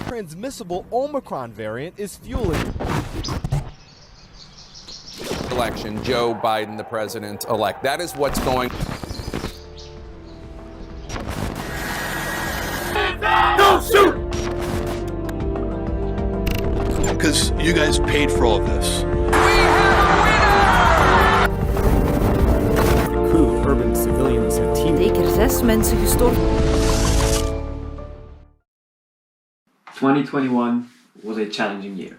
transmissible Omicron variant is fueling election, Joe Biden, the president-elect. That is what's going. No, shoot! Because you guys paid for all of this. The crew of urban civilians have teamed. Zeker 6 mensen gestorven. 2021 was a challenging year.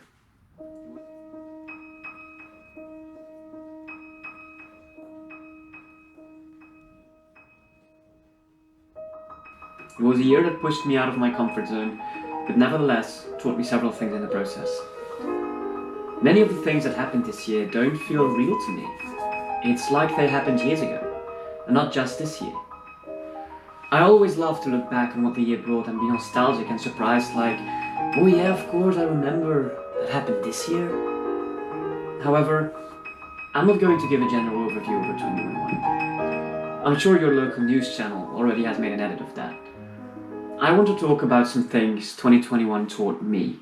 It was a year that pushed me out of my comfort zone, but nevertheless taught me several things in the process. Many of the things that happened this year don't feel real to me. It's like they happened years ago, and not just this year. I always love to look back on what the year brought and be nostalgic and surprised, like, oh yeah, of course I remember that happened this year. However, I'm not going to give a general overview over 2021. I'm sure your local news channel already has made an edit of that. I want to talk about some things 2021 taught me.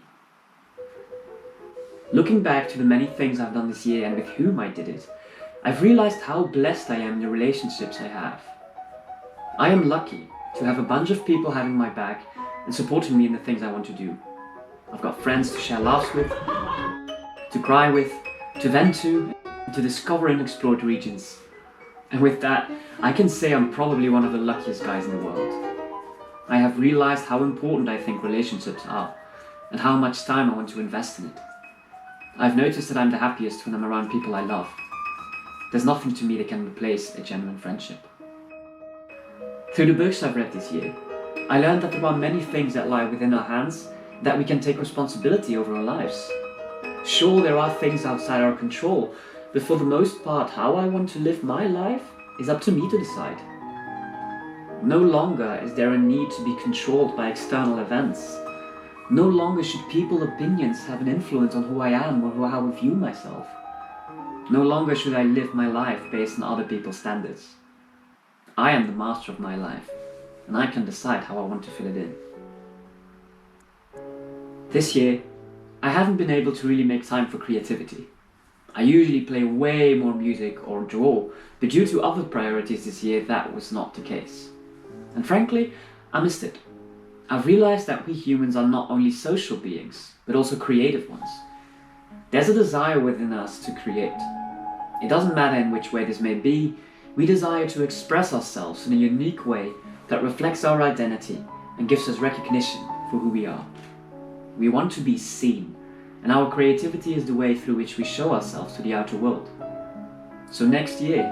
Looking back to the many things I've done this year and with whom I did it, I've realized how blessed I am in the relationships I have. I am lucky to have a bunch of people having my back and supporting me in the things I want to do. I've got friends to share laughs with, to cry with, to vent to discover and explore regions. And with that, I can say I'm probably one of the luckiest guys in the world. I have realized how important I think relationships are, and how much time I want to invest in it. I've noticed that I'm the happiest when I'm around people I love. There's nothing to me that can replace a genuine friendship. Through the books I've read this year, I learned that there are many things that lie within our hands that we can take responsibility over our lives. Sure, there are things outside our control, but for the most part, how I want to live my life is up to me to decide. No longer is there a need to be controlled by external events. No longer should people's opinions have an influence on who I am or how I view myself. No longer should I live my life based on other people's standards. I am the master of my life, and I can decide how I want to fill it in. This year, I haven't been able to really make time for creativity. I usually play way more music or draw, but due to other priorities this year, that was not the case. And frankly, I missed it. I've realized that we humans are not only social beings, but also creative ones. There's a desire within us to create. It doesn't matter in which way this may be, we desire to express ourselves in a unique way that reflects our identity and gives us recognition for who we are. We want to be seen, and our creativity is the way through which we show ourselves to the outer world. So next year,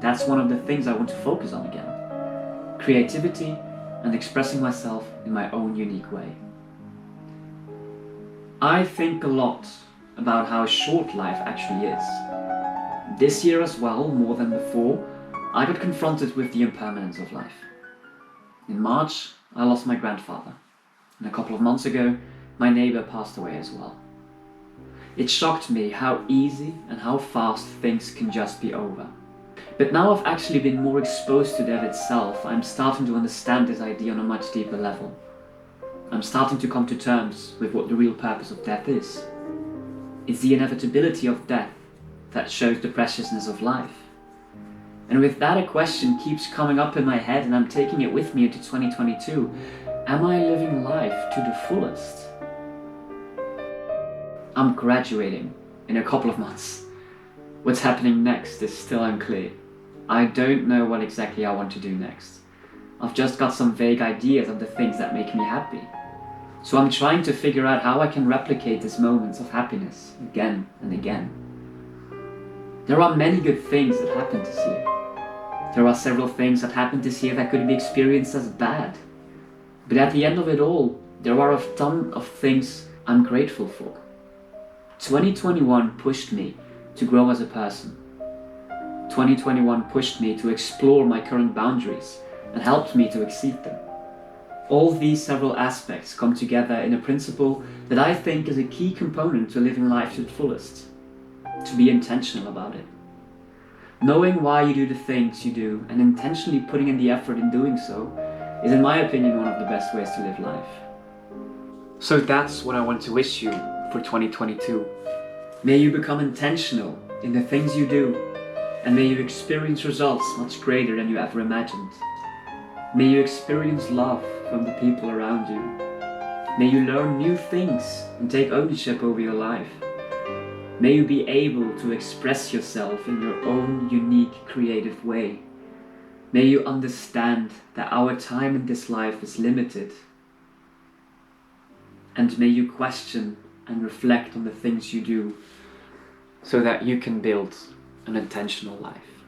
that's one of the things I want to focus on again. Creativity and expressing myself in my own unique way. I think a lot about how short life actually is. This year as well, more than before, I got confronted with the impermanence of life. In March, I lost my grandfather, and a couple of months ago, my neighbor passed away as well. It shocked me how easy and how fast things can just be over. But now I've actually been more exposed to death itself, I'm starting to understand this idea on a much deeper level. I'm starting to come to terms with what the real purpose of death is. It's the inevitability of death that shows the preciousness of life. And with that, a question keeps coming up in my head, and I'm taking it with me into 2022. Am I living life to the fullest? I'm graduating in a couple of months. What's happening next is still unclear. I don't know what exactly I want to do next. I've just got some vague ideas of the things that make me happy. So I'm trying to figure out how I can replicate these moments of happiness again and again. There are many good things that happened this year. There are several things that happened this year that could be experienced as bad. But at the end of it all, there are a ton of things I'm grateful for. 2021 pushed me to grow as a person. 2021 pushed me to explore my current boundaries and helped me to exceed them. All these several aspects come together in a principle that I think is a key component to living life to the fullest. To be intentional about it. Knowing why you do the things you do and intentionally putting in the effort in doing so is, in my opinion, one of the best ways to live life. So that's what I want to wish you for 2022. May you become intentional in the things you do, and may you experience results much greater than you ever imagined. May you experience love from the people around you. May you learn new things and take ownership over your life. May you be able to express yourself in your own unique, creative way. May you understand that our time in this life is limited. And may you question and reflect on the things you do so that you can build an intentional life.